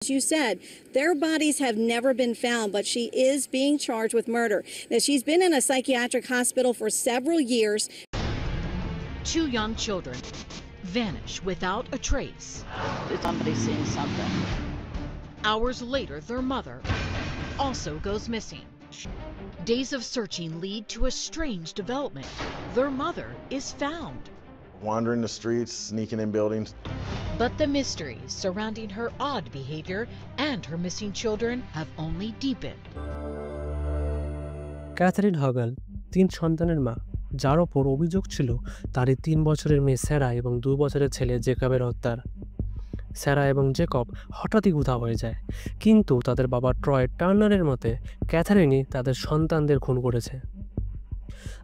As you said, their bodies have never been found, but she is being charged with murder. Now, she's been in a psychiatric hospital for several years. 2 young children vanish without a trace. Somebody's seen something. Hours later, their mother also goes missing. Days of searching lead to a strange development. Their mother is found. Wandering the streets, sneaking in buildings. But the mysteries surrounding her odd behavior and her missing children have only deepened. Catherine হগেল 3 সন্তানের মা, যার ওপর অভিযোগ ছিল তারই 3 বছরের মেয়ে স্যারা এবং 2 বছরের ছেলে জেকবের হত্যার। স্যারা এবং জেকব হঠাৎই উধাও হয়ে যায়, কিন্তু তাদের বাবা ট্রয় টার্নারের মতে ক্যাথারিনই তাদের সন্তানদের খুন করেছে।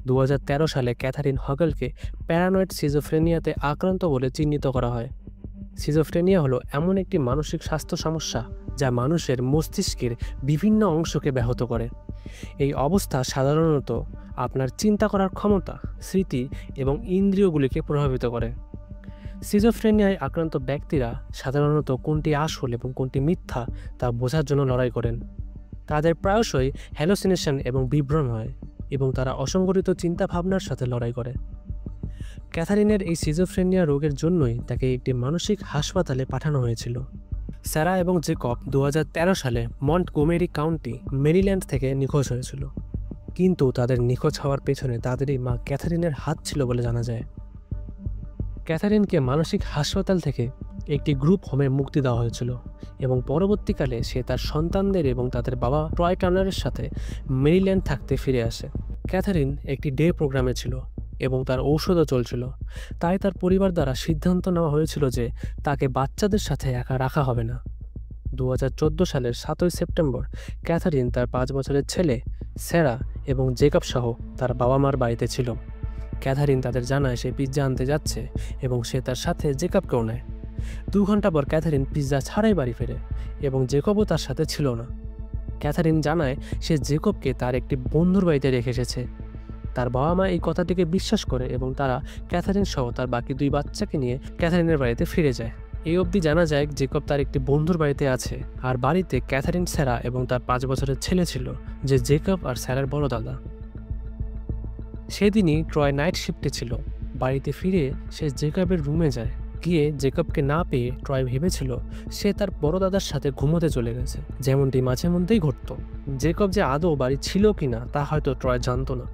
2013 সালে ক্যাথারিন হগেলকে প্যারানয়েড সিজোফ্রেনিয়াতে আক্রান্ত বলে চিহ্নিত করা হয়। সিজোফ্রেনিয়া হলো এমন একটি মানসিক স্বাস্থ্য সমস্যা যা মানুষের মস্তিষ্কের বিভিন্ন অংশকে ব্যাহত করে। এই অবস্থা সাধারণত আপনার চিন্তা করার ক্ষমতা, স্মৃতি এবং ইন্দ্রিয়গুলিকে প্রভাবিত করে। সিজোফ্রেনিয়ায় আক্রান্ত ব্যক্তিরা সাধারণত কোনটি আসল এবং কোনটি মিথ্যা তা বোঝার জন্য লড়াই করেন। তাদের প্রায়শই হ্যালোসিনেশন এবং বিভ্রম হয় এবং তারা অসংগঠিত চিন্তাভাবনার সাথে লড়াই করে। ক্যাথারিনের এই সিজোফ্রেনিয়া রোগের জন্যই তাকে একটি মানসিক হাসপাতালে পাঠানো হয়েছিল। স্যারা এবং জেকব 2013 সালে মন্টগোমেরি কাউন্টি, মেরিল্যান্ড থেকে নিখোঁজ হয়েছিল, কিন্তু তাদের নিখোঁজ হওয়ার পেছনে তাদেরই মা ক্যাথারিনের হাত ছিল বলে জানা যায়। ক্যাথারিনকে মানসিক হাসপাতাল থেকে একটি গ্রুপ হোমে মুক্তি দেওয়া হয়েছিল এবং পরবর্তীকালে সে তার সন্তানদের এবং তাদের বাবা ট্রয় টার্নারের সাথে মেরিল্যান্ড থাকতে ফিরে আসে। ক্যাথারিন একটি ডে প্রোগ্রামে ছিল এবং তার ঔষধও চলছিল, তাই তার পরিবার দ্বারা সিদ্ধান্ত নেওয়া হয়েছিল যে তাকে বাচ্চাদের সাথে একা রাখা হবে না। 2014 সালের 7 সেপ্টেম্বর ক্যাথারিন তার 5 বছরের ছেলে স্যারা এবং জেকব সহ তার বাবা মার বাড়িতে ছিল। ক্যাথারিন তাদের জানায় সে পিৎজা আনতে যাচ্ছে এবং সে তার সাথে জেকবকেও নেয়। 2 ঘন্টা পর ক্যাথারিন পিৎজা ছাড়াই বাড়ি ফেরে এবং জেকবও তার সাথে ছিল না। ক্যাথারিন জানায় সে জেকবকে তার একটি বন্ধুর বাড়িতে রেখে এসেছে। তার বাবা মা এই কথাটিকে বিশ্বাস করে এবং তারা ক্যাথারিন সহ তার বাকি 2 বাচ্চাকে নিয়ে ক্যাথারিনের বাড়িতে ফিরে যায়। এই অবধি জানা যায় জেকব তার একটি বন্ধুর বাড়িতে আছে, আর বাড়িতে ক্যাথারিন, স্যারা এবং তার 5 বছরের ছেলে ছিল, যে জেকব আর স্যারার বড় দাদা। সেদিনই ট্রয় নাইট শিফটে ছিল। বাড়িতে ফিরে সে জেকবের রুমে যায়। গিয়ে জেকবকে না পেয়ে ট্রয় ভেবেছিল সে তার বড় দাদার সাথে ঘুমোতে চলে গেছে, যেমনটি মাঝে মধ্যেই ঘটত। জেকব যে আদৌ বাড়ি ছিল কিনা তা হয়তো ট্রয় জানত না।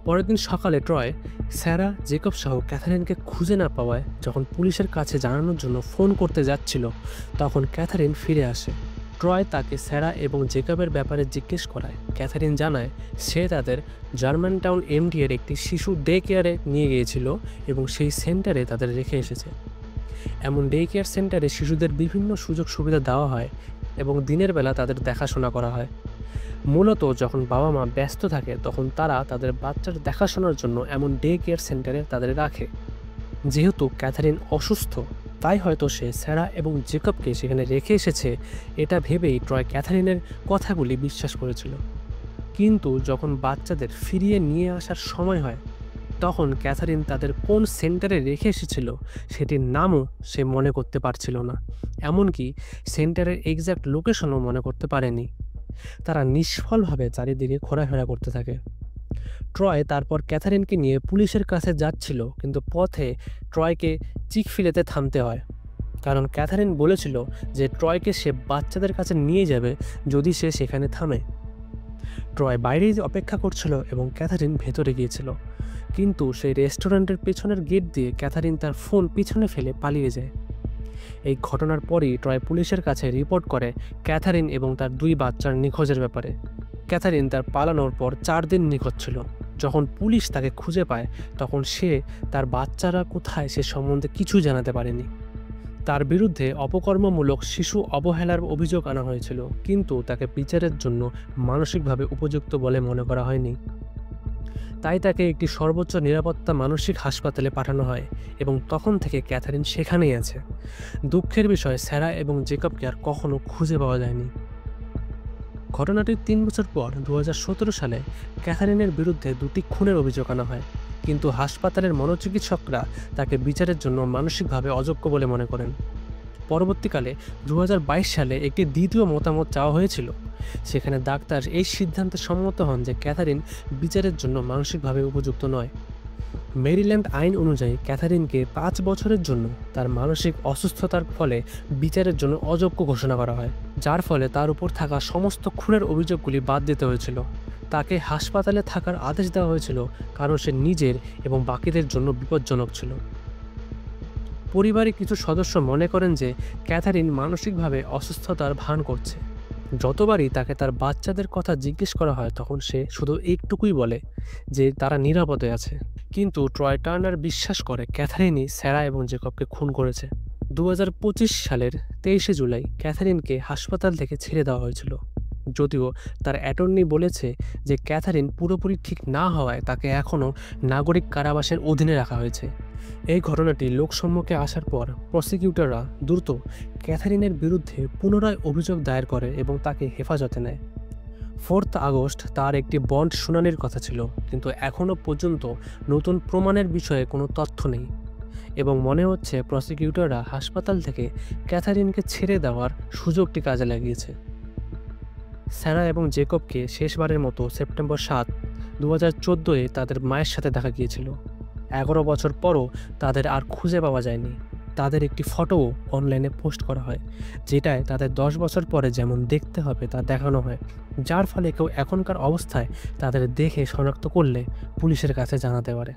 পরের দিন সকালে ট্রয় স্যারা, জেকব সহ ক্যাথারিনকে খুঁজে না পাওয়ায় যখন পুলিশের কাছে জানানোর জন্য ফোন করতে যাচ্ছিল, তখন ক্যাথারিন ফিরে আসে। ট্রয় তাকে স্যারা এবং জেকবের ব্যাপারে জিজ্ঞেস করায়। ক্যাথারিন জানায় সে তাদের জার্মানটাউন এমডি এর একটি শিশু ডে কেয়ারে নিয়ে গিয়েছিল এবং সেই সেন্টারে তাদের রেখে এসেছে। এমন ডে কেয়ার সেন্টারে শিশুদের বিভিন্ন সুযোগ সুবিধা দেওয়া হয় এবং দিনের বেলা তাদের দেখাশোনা করা হয়। মূলত যখন বাবা মা ব্যস্ত থাকে তখন তারা তাদের বাচ্চার দেখাশোনার জন্য এমন ডে কেয়ার সেন্টারে তাদের রাখে। যেহেতু ক্যাথারিন অসুস্থ, তাই হয়তো সে স্যারা এবং জেকবকে সেখানে রেখে এসেছে এটা ভেবেই ট্রয় ক্যাথারিনের কথাগুলি বিশ্বাস করেছিল। কিন্তু যখন বাচ্চাদের ফিরিয়ে নিয়ে আসার সময় হয়, তখন ক্যাথারিন তাদের কোন সেন্টারে রেখে এসেছিল সেটির নামও সে মনে করতে পারছিল না, এমনকি সেন্টারের এক্স্যাক্ট লোকেশনও মনে করতে পারেনি। তারা নিষ্ফলভাবে চারিদিকে ঘোরাফেরা করতে থাকে। ট্রয় তারপর ক্যাথারিনকে নিয়ে পুলিশের কাছে যাচ্ছিল, কিন্তু পথে ট্রয়কে চিকফিলেতে থামতে হয়, কারণ ক্যাথারিন বলেছিল যে ট্রয়কে সে বাচ্চাদের কাছে নিয়ে যাবে যদি সে সেখানে থামে। ট্রয় বাইরেই অপেক্ষা করছিল এবং ক্যাথারিন ভেতরে গিয়েছিল, কিন্তু সেই রেস্টুরেন্টের পেছনের গেট দিয়ে ক্যাথারিন তার ফোন পিছনে ফেলে পালিয়ে যায়। এই ঘটনার পরই ট্রয় পুলিশের কাছে রিপোর্ট করে ক্যাথারিন এবং তার 2 বাচ্চার নিখোঁজের ব্যাপারে। ক্যাথারিন তার পালানোর পর 4 দিন নিখোঁজ ছিল। যখন পুলিশ তাকে খুঁজে পায় তখন সে তার বাচ্চারা কোথায় সে সম্বন্ধে কিছু জানাতে পারেনি। তার বিরুদ্ধে অপকর্মমূলক শিশু অবহেলার অভিযোগ আনা হয়েছিল, কিন্তু তাকে বিচারের জন্য মানসিকভাবে উপযুক্ত বলে মনে করা হয়নি। তাই তাকে একটি সর্বোচ্চ নিরাপত্তা মানসিক হাসপাতালে পাঠানো হয় এবং তখন থেকে ক্যাথারিন সেখানেই আছে। দুঃখের বিষয়, স্যারা এবং জেকবকে আর কখনো খুঁজে পাওয়া যায়নি। ঘটনাটির 3 বছর পর 2017 সালে ক্যাথারিনের বিরুদ্ধে 2টি খুনের অভিযোগ আনা হয়, কিন্তু হাসপাতালের মনোচিকিৎসকরা তাকে বিচারের জন্য মানসিকভাবে অযোগ্য বলে মনে করেন। পরবর্তীকালে 2022 সালে একটি দ্বিতীয় মতামত চাওয়া হয়েছিল। সেখানে ডাক্তার এই সিদ্ধান্তে সম্মত হন যে ক্যাথারিন বিচারের জন্য মানসিকভাবে উপযুক্ত নয়। মেরিল্যান্ড আইন অনুযায়ী ক্যাথারিনকে 5 বছরের জন্য তার মানসিক অসুস্থতার ফলে বিচারের জন্য অযোগ্য ঘোষণা করা হয়, যার ফলে তার উপর থাকা সমস্ত খুনের অভিযোগগুলি বাদ দিতে হয়েছিল। তাকে হাসপাতালে থাকার আদেশ দেওয়া হয়েছিল কারণ সে নিজের এবং বাকিদের জন্য বিপজ্জনক ছিল। পরিবারের কিছু সদস্য মনে করেন যে ক্যাথারিন মানসিকভাবে অসুস্থতার ভান করছে। যতবারই তাকে তার বাচ্চাদের কথা জিজ্ঞেস করা হয় তখন সে শুধু একটুকুই বলে যে তারা নিরাপদে আছে। কিন্তু ট্রয় টার্নার বিশ্বাস করে ক্যাথারিনই স্যারা এবং জেকবকে খুন করেছে। 2025 সালের 23শে জুলাই ক্যাথারিনকে হাসপাতাল থেকে ছেড়ে দেওয়া হয়েছিল, যদিও তার অ্যাটর্নি বলেছে যে ক্যাথারিন পুরোপুরি ঠিক না হওয়ায় তাকে এখনও নাগরিক কারাবাসের অধীনে রাখা হয়েছে। এই ঘটনাটি লোকসম্মুখে আসার পর প্রসিকিউটররা দ্রুত ক্যাথারিনের বিরুদ্ধে পুনরায় অভিযোগ দায়ের করে এবং তাকে হেফাজতে নেয়। 4 আগস্ট তার একটি বন্ড শুনানির কথা ছিল, কিন্তু এখনও পর্যন্ত নতুন প্রমাণের বিষয়ে কোনো তথ্য নেই এবং মনে হচ্ছে প্রসিকিউটররা হাসপাতাল থেকে ক্যাথারিনকে ছেড়ে দেওয়ার সুযোগটি কাজে লাগিয়েছে। স্যারা এবং জেকবকে শেষবারের মতো সেপ্টেম্বর 7, 2014-এ তাদের মায়ের সাথে দেখা গিয়েছিল। 11 বছর পরও তাদের আর খুঁজে পাওয়া যায়নি। তাদের একটি ফটোও অনলাইনে পোস্ট করা হয়, যেটায় তাদের 10 বছর পরে যেমন দেখতে হবে তা দেখানো হয়, যার ফলে কেউ এখনকার অবস্থায় তাদের দেখে শনাক্ত করলে পুলিশের কাছে জানাতে পারে।